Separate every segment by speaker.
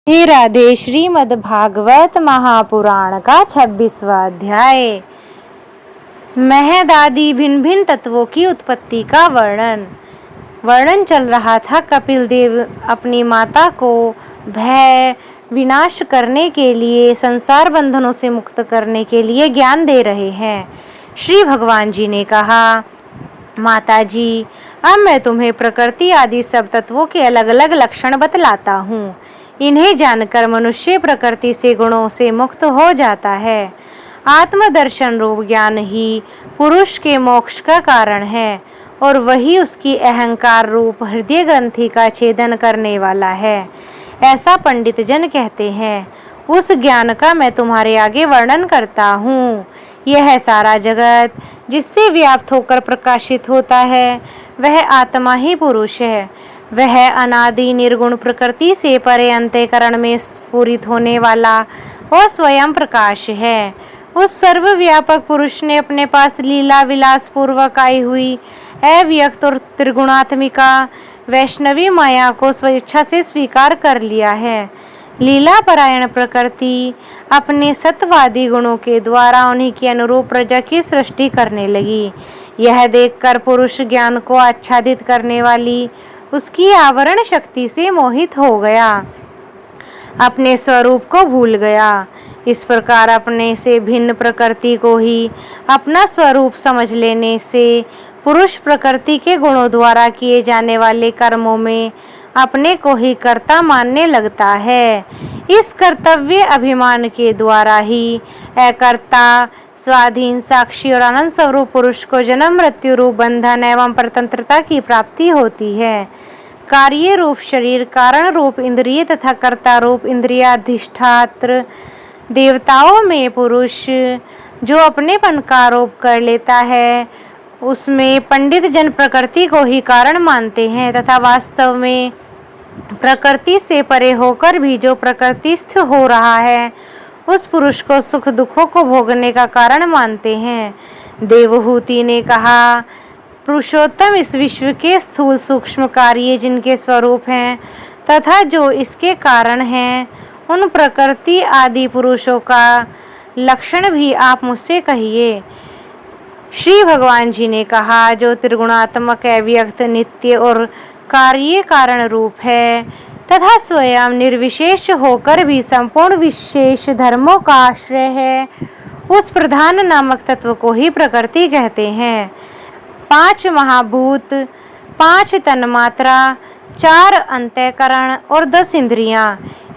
Speaker 1: हे राधे। श्रीमद् भागवत महापुराण का 26वां अध्याय। महद आदि भिन्न भिन्न तत्वों की उत्पत्ति का वर्णन चल रहा था। कपिल देव अपनी माता को भय विनाश करने के लिए, संसार बंधनों से मुक्त करने के लिए ज्ञान दे रहे हैं। श्री भगवान जी ने कहा, माता जी, अब मैं तुम्हें प्रकृति आदि सब तत्वों के अलग अलग लक्षण बतलाता हूँ। इन्हें जानकर मनुष्य प्रकृति से गुणों से मुक्त हो जाता है। आत्मदर्शन रूप ज्ञान ही पुरुष के मोक्ष का कारण है और वही उसकी अहंकार रूप हृदय ग्रंथि का छेदन करने वाला है, ऐसा पंडित जन कहते हैं। उस ज्ञान का मैं तुम्हारे आगे वर्णन करता हूँ। यह सारा जगत जिससे व्याप्त होकर प्रकाशित होता है, वह आत्मा ही पुरुष है। वह अनादि निर्गुण प्रकृति से परे अंतःकरण में स्फुरित होने वाला और स्वयं प्रकाश है। उस सर्वव्यापक पुरुष ने अपने पास लीला विलास पूर्वक आई हुई अव्यक्त और त्रिगुणात्मिका वैष्णवी माया को स्वेच्छा से स्वीकार कर लिया है। लीला परायण प्रकृति अपने सत्वादी गुणों के द्वारा उन्हीं के अनुरूप प्रजा की सृष्टि करने लगी। यह देखकर पुरुष ज्ञान को आच्छादित करने वाली उसकी आवरण शक्ति से मोहित हो गया, अपने स्वरूप को भूल गया। इस प्रकार अपने से भिन्न प्रकृति को ही अपना स्वरूप समझ लेने से पुरुष प्रकृति के गुणों द्वारा किए जाने वाले कर्मों में अपने को ही कर्ता मानने लगता है। इस कर्तव्य अभिमान के द्वारा ही अकर्ता, स्वाधीन, साक्षी और आनंद स्वरूप पुरुष को जन्म मृत्यु रूप बंधन एवं परतंत्रता की प्राप्ति होती है। कार्य रूप शरीर, कारण रूप इंद्रिय तथा कर्ता रूप इंद्रियाधिष्ठात्र देवताओं में पुरुष जो अपनेपन का आरोप कर लेता है, उसमें पंडित जन प्रकृति को ही कारण मानते हैं तथा वास्तव में प्रकृति से परे होकर भी जो प्रकृतिस्थ हो रहा है, उस पुरुष को सुख दुखों को भोगने का कारण मानते हैं। देवहूति ने कहा, पुरुषोत्तम इस विश्व के स्थूल सूक्ष्म कार्य जिनके स्वरूप हैं तथा जो इसके कारण हैं, उन प्रकृति आदि पुरुषों का लक्षण भी आप मुझसे कहिए। श्री भगवान जी ने कहा, जो त्रिगुणात्मक अव्यक्त नित्य और कार्य कारण रूप है तथा स्वयं निर्विशेष होकर भी संपूर्ण विशेष धर्मों का आश्रय है, उस प्रधान नामक तत्व को ही प्रकृति कहते हैं। 5 महाभूत, 5 तन्मात्रा, 4 अंतःकरण और 10 इंद्रियां,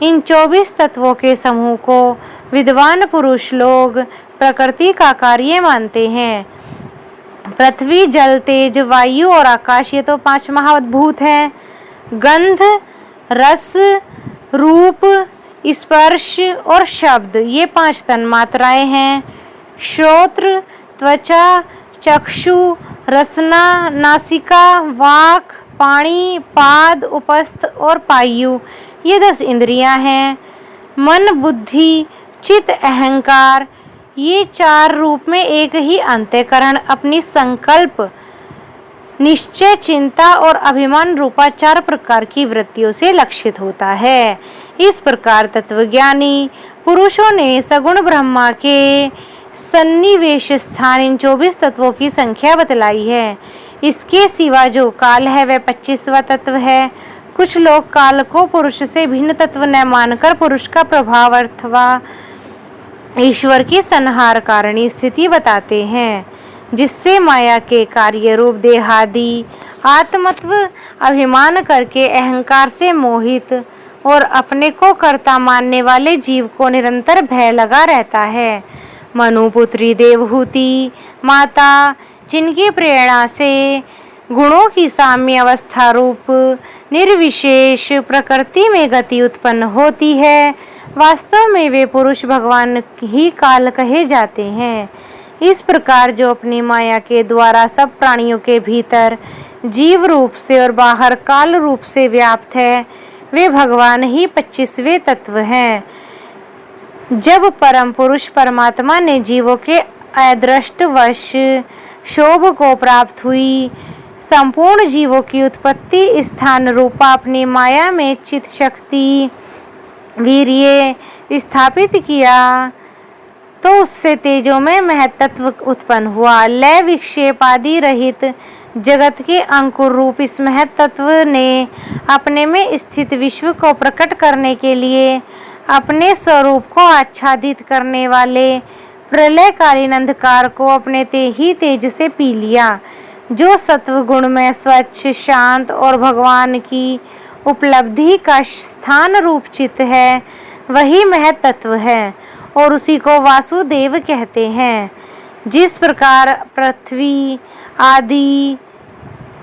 Speaker 1: इन 24 तत्वों के समूह को विद्वान पुरुष लोग प्रकृति का कार्य मानते हैं। पृथ्वी, जल, तेज, वायु और आकाश, ये तो 5 महाभूत हैं। गंध, रस, रूप, स्पर्श और शब्द, ये 5 तन्मात्राएं हैं। श्रोत्र, त्वचा, चक्षु, रसना, नासिका, वाक, पाणी, पाद, उपस्थ और पायु, ये 10 इंद्रियां हैं। मन, बुद्धि, चित्त, अहंकार, ये 4 रूप में एक ही अंतःकरण अपनी संकल्प, निश्चय, चिंता और अभिमान रूपा 4 प्रकार की वृत्तियों से लक्षित होता है। इस प्रकार तत्वज्ञानी पुरुषों ने सगुण ब्रह्मा के सन्निवेश स्थान इन 24 तत्वों की संख्या बतलाई है। इसके सिवा जो काल है वह 25वां तत्व है। कुछ लोग काल को पुरुष से भिन्न तत्व न मानकर पुरुष का प्रभाव अथवा ईश्वर की संहार कारिणी स्थिति बताते हैं, जिससे माया के कार्य रूप देहादि आत्मत्व अभिमान करके अहंकार से मोहित और अपने को कर्ता मानने वाले जीव को निरंतर भय लगा रहता है। मनुपुत्री देवहूति माता, जिनकी प्रेरणा से गुणों की साम्य अवस्था रूप निर्विशेष प्रकृति में गति उत्पन्न होती है, वास्तव में वे पुरुष भगवान ही काल कहे जाते हैं। इस प्रकार जो अपनी माया के द्वारा सब प्राणियों के भीतर जीव रूप से और बाहर काल रूप से व्याप्त है, वे भगवान ही 25वें तत्व हैं। जब परम पुरुष परमात्मा ने जीवों के अदृष्टवश शोभ को प्राप्त हुई, संपूर्ण जीवों की उत्पत्ति स्थान रूपा अपनी माया में चित शक्ति वीर्य स्थापित किया तो उससे तेजोमय महत्त्व उत्पन्न हुआ। लय विक्षेप आदि रहित जगत के अंकुर रूप इस महत्त्व ने अपने में स्थित विश्व को प्रकट करने के लिए अपने स्वरूप को आच्छादित करने वाले प्रलयकालीन अंधकार को अपने ही तेज से पी लिया। जो सत्व गुण में स्वच्छ, शांत और भगवान की उपलब्धि का स्थान रूप चित्त है, वही महत्त्व है और उसी को वासुदेव कहते हैं। जिस प्रकार पृथ्वी आदि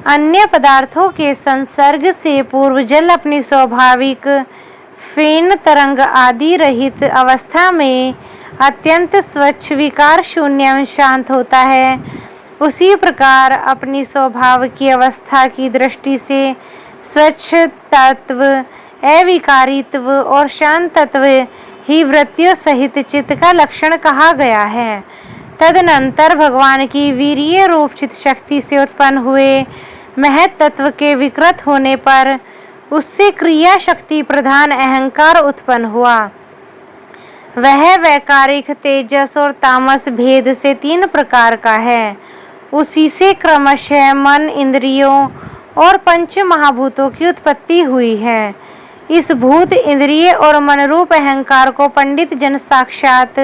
Speaker 1: अन्य पदार्थों के संसर्ग से पूर्व जल अपनी स्वाभाविक फेन तरंग आदि रहित अवस्था में अत्यंत स्वच्छ, विकार शून्य एवं शांत होता है, उसी प्रकार अपनी स्वभाव की अवस्था की दृष्टि से स्वच्छ तत्व, अविकारित्व और शांत तत्व ही वृत्तियों सहित चित्त का लक्षण कहा गया है। तदनंतर भगवान की वीर्य रूप चित्त शक्ति से उत्पन्न हुए महत् तत्व के विकृत होने पर उससे क्रिया शक्ति प्रधान अहंकार उत्पन्न हुआ। वह वैकारिक, तेजस और तामस भेद से 3 प्रकार का है। उसी से क्रमशः मन, इंद्रियों और पंच महाभूतों की उत्पत्ति हुई है। इस भूत, इंद्रिय और मन रूप अहंकार को पंडित जन साक्षात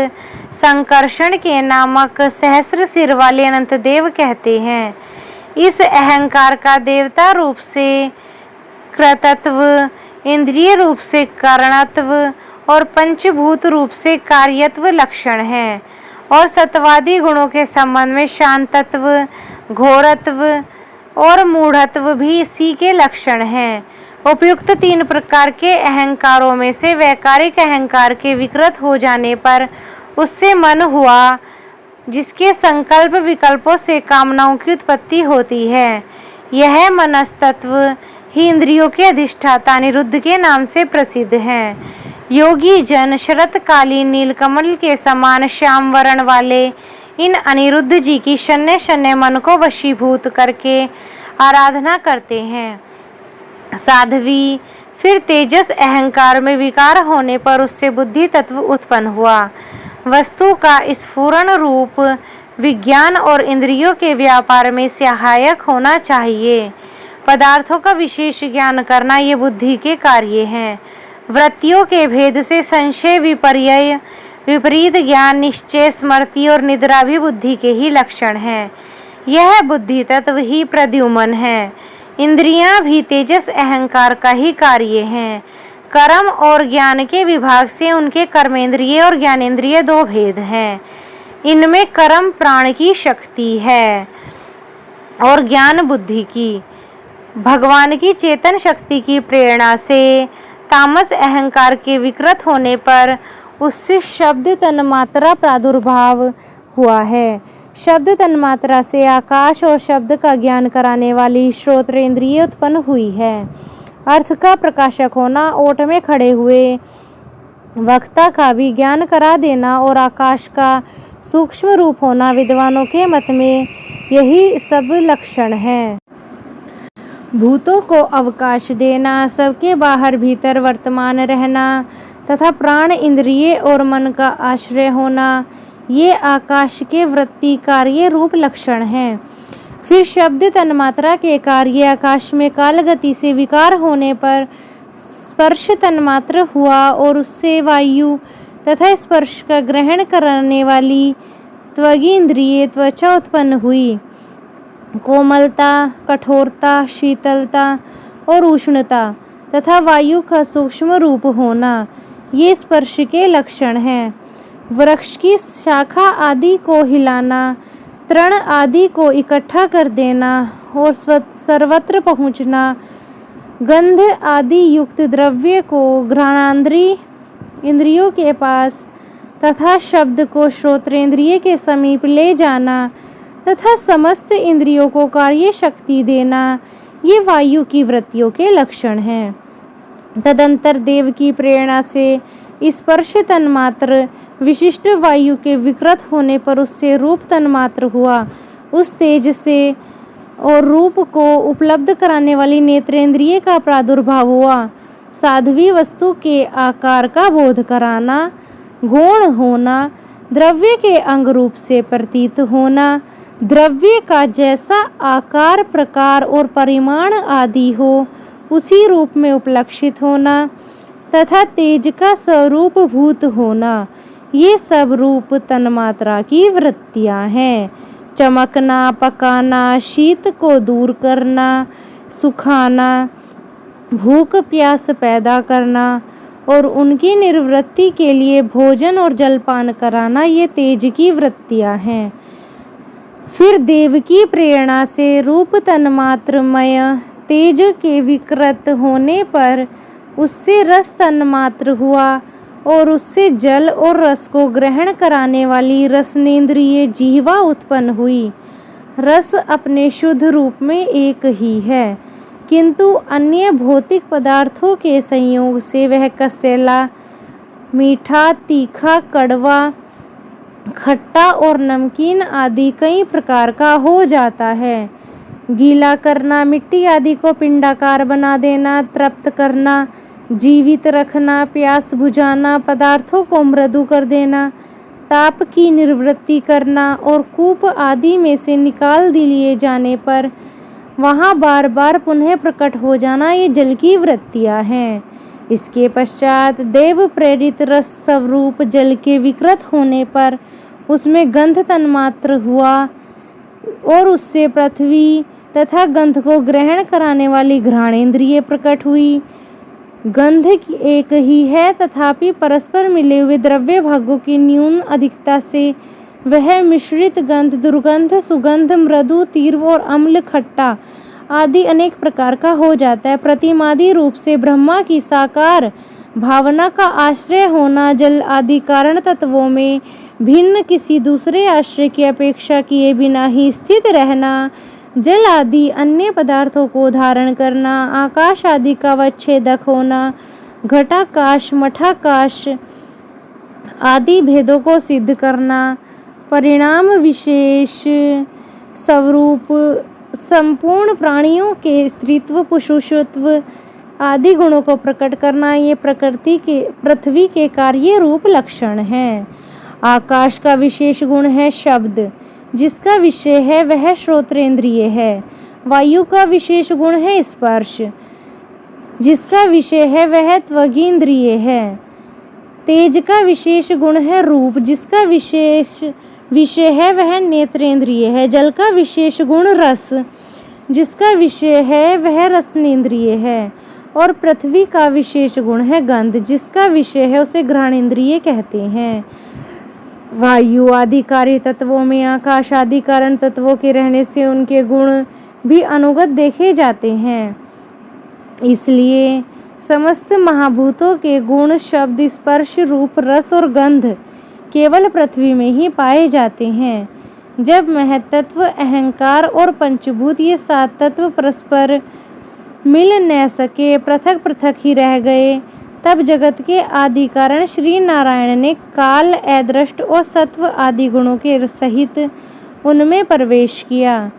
Speaker 1: संकर्षण के नामक सहस्र सिर वाले अनंत देव कहते हैं। इस अहंकार का देवता रूप से कृतत्व, इंद्रिय रूप से कारणत्व और पंचभूत रूप से कार्यत्व लक्षण है और सत्वादी गुणों के संबंध में शांतत्व, घोरत्व और मूढ़त्व भी इसी के लक्षण हैं। उपयुक्त 3 प्रकार के अहंकारों में से वैकारिक अहंकार के विकृत हो जाने पर उससे मन हुआ, जिसके संकल्प विकल्पों से कामनाओं की उत्पत्ति होती है। यह मनस्तत्व ही इंद्रियों के अधिष्ठाता अनिरुद्ध के नाम से प्रसिद्ध है। योगी जन शरतकालीन नीलकमल के समान श्याम वर्ण वाले इन अनिरुद्ध जी की शन्य शन्य मन को वशीभूत करके आराधना करते हैं। साध्वी फिर तेजस अहंकार में विकार होने पर उससे बुद्धि तत्व उत्पन्न हुआ। वस्तु का स्फुरण रूप विज्ञान और इंद्रियों के व्यापार में सहायक होना चाहिए। पदार्थों का विशेष ज्ञान करना ये बुद्धि के कार्य हैं। वृत्तियों के भेद से संशय, विपर्यय, विपरीत ज्ञान, निश्चय, स्मृति और निद्रा भी बुद्धि के ही लक्षण हैं। यह बुद्धि तत्व ही प्रद्युम्न है। इंद्रियां भी तेजस अहंकार का ही कार्य हैं। कर्म और ज्ञान के विभाग से उनके कर्मेंद्रिय और ज्ञानेंद्रिय 2 भेद हैं। इनमें कर्म प्राण की शक्ति है और ज्ञान बुद्धि की। भगवान की चेतन शक्ति की प्रेरणा से तामस अहंकार के विकृत होने पर उससे शब्द तन्मात्रा प्रादुर्भाव हुआ है। शब्द तन्मात्रा से आकाश और शब्द का ज्ञान कराने वाली श्रोत्रेंद्रिय उत्पन्न हुई है। अर्थ का प्रकाशक होना, ओट में खड़े हुए वक्ता का भी ज्ञान करा देना और आकाश का सूक्ष्म रूप होना, विद्वानों के मत में यही सब लक्षण हैं। भूतों को अवकाश देना, सबके बाहर भीतर वर्तमान रहना तथा प्राण, इंद्रिय और मन का आश्रय होना, ये आकाश के वृत्ति कार्य रूप लक्षण हैं। फिर शब्द तन्मात्रा के कार्य आकाश में काल गति से विकार होने पर स्पर्श तन्मात्र हुआ और उससे वायु तथा स्पर्श का ग्रहण करने वाली त्वगिंद्रिय त्वचा उत्पन्न हुई। कोमलता, कठोरता, शीतलता और उष्णता तथा वायु का सूक्ष्म रूप होना, ये स्पर्श के लक्षण हैं। वृक्ष की शाखा आदि को हिलाना, तृण आदि को इकट्ठा कर देना और सर्वत्र पहुँचना, गंध आदि युक्त द्रव्य को घ्राणेंद्रिय इंद्रियों के पास तथा शब्द को श्रोत्रेंद्रिय के समीप ले जाना तथा समस्त इंद्रियों को कार्य शक्ति देना, ये वायु की वृत्तियों के लक्षण हैं। तदंतर देव की प्रेरणा से स्पर्श तन्मात्र विशिष्ट वायु के विकृत होने पर उससे रूप तन्मात्र हुआ। उस तेज से और रूप को उपलब्ध कराने वाली नेत्रेंद्रिय का प्रादुर्भाव हुआ। साध्वी वस्तु के आकार का बोध कराना, गौण होना, द्रव्य के अंग रूप से प्रतीत होना, द्रव्य का जैसा आकार, प्रकार और परिमाण आदि हो उसी रूप में उपलक्षित होना तथा तेज का स्वरूप भूत होना, ये सब रूप तन्मात्रा की वृत्तियां हैं। चमकना, पकाना, शीत को दूर करना, सुखाना, भूख प्यास पैदा करना और उनकी निवृत्ति के लिए भोजन और जलपान कराना, ये तेज की वृत्तियां हैं। फिर देव की प्रेरणा से रूप तन्मात्रमय तेज के विकृत होने पर उससे रस तन्मात्र हुआ और उससे जल और रस को ग्रहण कराने वाली रसनेन्द्रिय जिह्वा उत्पन्न हुई। रस अपने शुद्ध रूप में एक ही है, किंतु अन्य भौतिक पदार्थों के संयोग से वह कसैला, मीठा, तीखा, कड़वा, खट्टा और नमकीन आदि कई प्रकार का हो जाता है। गीला करना, मिट्टी आदि को पिंडाकार बना देना, तृप्त करना, जीवित रखना, प्यास बुझाना, पदार्थों को मृदु कर देना, ताप की निवृत्ति करना और कूप आदि में से निकाल लिए जाने पर वहाँ बार बार पुनः प्रकट हो जाना, ये जल की वृत्तियाँ हैं। इसके पश्चात देव प्रेरित रस स्वरूप जल के विकृत होने पर उसमें गंध तन्मात्र हुआ और उससे पृथ्वी तथा गंध को ग्रहण कराने वाली घ्राणेन्द्रिय प्रकट हुई। गंध एक ही है, तथापि परस्पर मिले हुए द्रव्य भागों की न्यून अधिकता से वह मिश्रित गंध, दुर्गंध, सुगंध, मृदु, तीव्र और अम्ल, खट्टा आदि अनेक प्रकार का हो जाता है। प्रतिमादि रूप से ब्रह्मा की साकार भावना का आश्रय होना, जल आदि कारण तत्वों में भिन्न किसी दूसरे आश्रय की अपेक्षा किए बिना ही स्थित रहना, जल आदि अन्य पदार्थों को धारण करना, आकाश आदि का अवच्छेदक होना, घटाकाश, मठाकाश आदि भेदों को सिद्ध करना, परिणाम विशेष स्वरूप संपूर्ण प्राणियों के स्त्रीत्व, पुरुषत्व आदि गुणों को प्रकट करना, ये प्रकृति के पृथ्वी के कार्य रूप लक्षण हैं। आकाश का विशेष गुण है शब्द, जिसका विषय है वह श्रोत्रेंद्रिय है। वायु का विशेष गुण है स्पर्श, जिसका विषय है वह त्वगींद्रिय है। तेज का विशेष गुण है रूप, जिसका विशेष विषय है वह नेत्रेंद्रिय है। जल का विशेष गुण रस, जिसका विषय है वह रसनेन्द्रिय है। और पृथ्वी का विशेष गुण है गंध, जिसका विषय है उसे घ्राणेन्द्रिय कहते हैं। वायु आदि कार्य तत्वों में आकाश आदि कारण तत्वों के रहने से उनके गुण भी अनुगत देखे जाते हैं। इसलिए समस्त महाभूतों के गुण, शब्द, स्पर्श, रूप, रस और गंध केवल पृथ्वी में ही पाए जाते हैं। जब महत्त्व, अहंकार और पंचभूत ये 7 तत्व परस्पर मिल न सके, पृथक पृथक ही रह गए, तब जगत के आदि कारण श्री नारायण ने काल, अदृष्ट और सत्व आदि गुणों के सहित उनमें प्रवेश किया।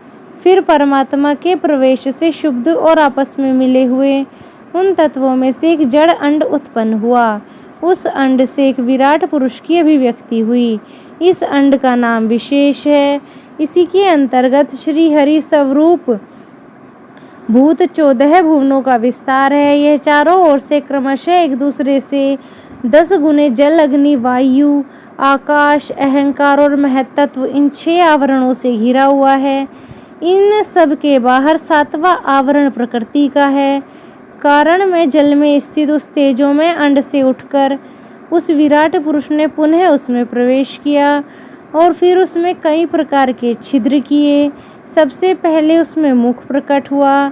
Speaker 1: फिर परमात्मा के प्रवेश से शुद्ध और आपस में मिले हुए उन तत्वों में से एक जड़ अंड उत्पन्न हुआ। उस अंड से एक विराट पुरुष की अभिव्यक्ति हुई। इस अंड का नाम विशेष है। इसी के अंतर्गत श्री हरि स्वरूप भूत 14 भुवनों का विस्तार है। यह चारों ओर से क्रमशः एक दूसरे से 10 गुने जल, अग्नि, वायु, आकाश, अहंकार और महत्त्व इन 6 आवरणों से घिरा हुआ है। इन सब के बाहर 7वां आवरण प्रकृति का है। कारण में जल में स्थित उस तेजोमय अंड से उठकर उस विराट पुरुष ने पुनः उसमें प्रवेश किया और फिर उसमें कई प्रकार के छिद्र किए। सबसे पहले उसमें मुख प्रकट हुआ,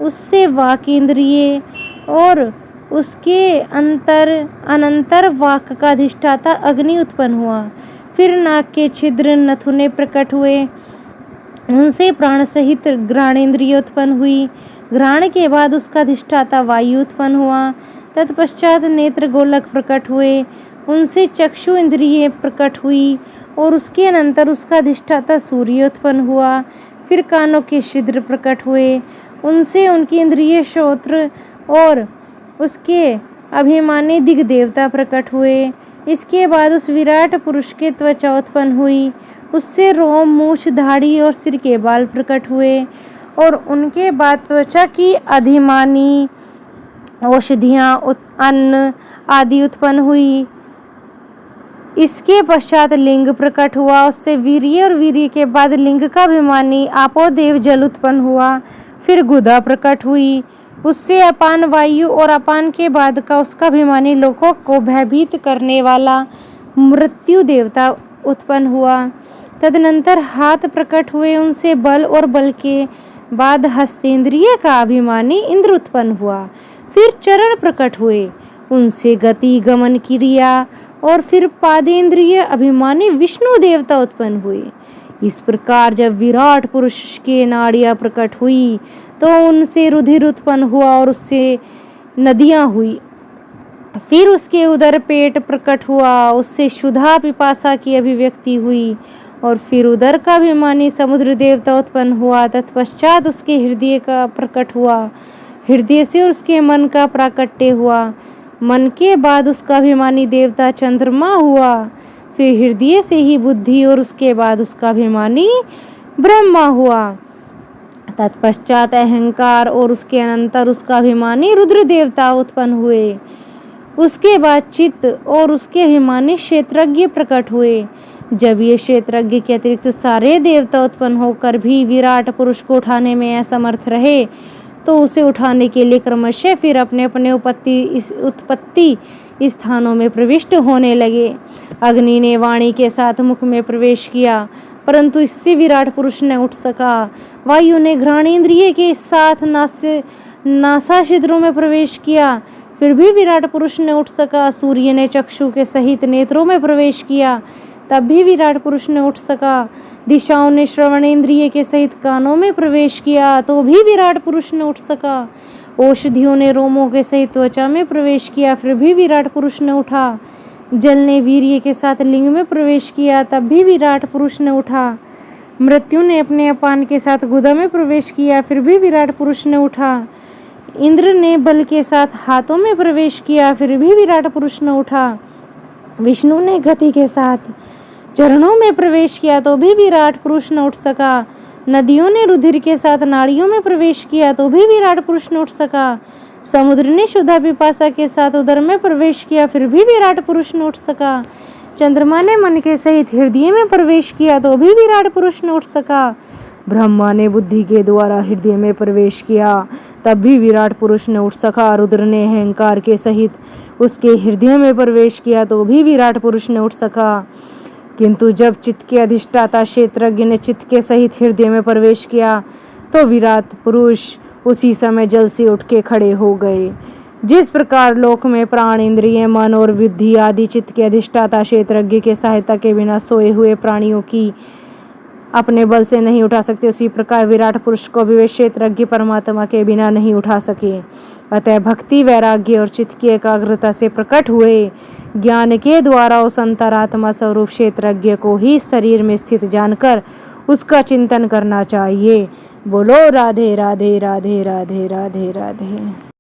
Speaker 1: उससे वाक इंद्रिय और उसके अनंतर वाक का अधिष्ठाता अग्नि उत्पन्न हुआ। फिर नाक के छिद्र नथुने प्रकट हुए, उनसे प्राण सहित घ्राणेन्द्रिय उत्पन्न हुई। घ्राण के बाद उसका अधिष्ठाता वायु उत्पन्न हुआ। तत्पश्चात नेत्र गोलक प्रकट हुए, उनसे चक्षु इंद्रिय प्रकट हुई और उसके अनंतर उसका अधिष्ठाता सूर्य उत्पन्न हुआ। फिर कानों के छिद्र प्रकट हुए, उनसे उनकी इंद्रिय श्रोत्र और उसके अभिमानी दिग्देवता प्रकट हुए। इसके बाद उस विराट पुरुष के त्वचा उत्पन्न हुई, उससे रोम, मूछ, दाढ़ी और सिर के बाल प्रकट हुए और उनके बाद त्वचा की अधिमानी औषधियाँ, अन्न आदि उत्पन्न हुई। इसके पश्चात लिंग प्रकट हुआ, उससे वीर्य और वीर्य के बाद लिंग का अभिमानी आपोदेव जल उत्पन्न हुआ। फिर गुदा प्रकट हुई, उससे अपान वायु और अपान के बाद का उसका अभिमानी लोगों को भयभीत करने वाला मृत्यु देवता उत्पन्न हुआ। तदनंतर हाथ प्रकट हुए, उनसे बल और बल के बाद हस्तेंद्रिय का अभिमानी इंद्र उत्पन्न हुआ। फिर चरण प्रकट हुए, उनसे गति, गमन, क्रिया और फिर पादेंद्रिय अभिमानी विष्णु देवता उत्पन्न हुए। इस प्रकार जब विराट पुरुष के नाड़ियाँ प्रकट हुई तो उनसे रुधिर उत्पन्न हुआ और उससे नदियाँ हुई। फिर उसके उदर पेट प्रकट हुआ, उससे क्षुधा पिपासा की अभिव्यक्ति हुई और फिर उदर का अभिमानी समुद्र देवता उत्पन्न हुआ। तत्पश्चात उसके हृदय का प्रकट हुआ, हृदय से उसके मन का प्राकट्य हुआ, मन के बाद उसका अभिमानी देवता चंद्रमा हुआ, फिर हृदय से ही बुद्धि और उसके बाद उसका अभिमानी ब्रह्मा हुआ। तत्पश्चात अहंकार और उसके अनंतर उसका अभिमानी रुद्र देवता उत्पन्न हुए। उसके बाद चित्त और उसके अभिमानी क्षेत्रज्ञ प्रकट हुए। जब ये क्षेत्रज्ञ के अतिरिक्त सारे देवता उत्पन्न होकर भी विराट पुरुष को उठाने में असमर्थ रहे तो उसे उठाने के लिए क्रमशः फिर अपने अपने उत्पत्ति स्थानों में प्रविष्ट होने लगे। अग्नि ने वाणी के साथ मुख में प्रवेश किया, परंतु इससे विराट पुरुष न उठ सका। वायु ने घ्राणेन्द्रिय के साथ नासाछिद्रों में प्रवेश किया, फिर भी विराट पुरुष ने उठ सका। सूर्य ने चक्षु के सहित नेत्रों में प्रवेश किया, तब भी विराट पुरुष ने उठ सका। दिशाओं ने श्रवणेन्द्रिय के सहित कानों में प्रवेश किया, तो भी विराट पुरुष ने उठ सका। औषधियों ने रोमों के सहित त्वचा में प्रवेश किया, फिर भी विराट पुरुष ने उठा। जल ने वीर्य के साथ लिंग में प्रवेश किया, तब भी विराट पुरुष ने उठा। मृत्यु ने अपने अपान के साथ गुदा में प्रवेश किया, फिर भी विराट पुरुष ने उठा। इंद्र ने बल के साथ हाथों में प्रवेश किया, फिर भी विराट पुरुष ने उठा। विष्णु ने गति के साथ चरणों में प्रवेश किया, तो भी विराट पुरुष न उठ सका। नदियों ने रुधिर के साथ नाड़ियों में प्रवेश किया, तो भी विराट पुरुष न उठ सका। समुद्र ने क्षुधा पिपासा के साथ उदर में प्रवेश किया, फिर भी विराट पुरुष न उठ सका। चंद्रमा ने मन के सहित हृदय में प्रवेश किया, तो भी विराट पुरुष न उठ सका। ब्रह्मा ने बुद्धि के द्वारा हृदय में प्रवेश किया, तब भी विराट पुरुष न उठ सका। रुद्र ने अहंकार के सहित उसके हृदय में प्रवेश किया, तो भी विराट पुरुष न उठ सका। किंतु जब चित्त के अधिष्ठाता क्षेत्रज्ञ ने चित्त के सहित हृदय में प्रवेश किया, तो विराट पुरुष उसी समय जल से उठ के खड़े हो गए। जिस प्रकार लोक में प्राण, इंद्रिय, मन और बुद्धि आदि चित्त के अधिष्ठाता क्षेत्रज्ञ के सहायता के बिना सोए हुए प्राणियों की अपने बल से नहीं उठा सकते, उसी प्रकार विराट पुरुष को भी वे क्षेत्रज्ञ परमात्मा के बिना नहीं उठा सके। अतः भक्ति, वैराग्य और चित्त की एकाग्रता से प्रकट हुए ज्ञान के द्वारा उस अंतरात्मा स्वरूप क्षेत्रज्ञ को ही शरीर में स्थित जानकर उसका चिंतन करना चाहिए। बोलो राधे राधे राधे राधे राधे राधे।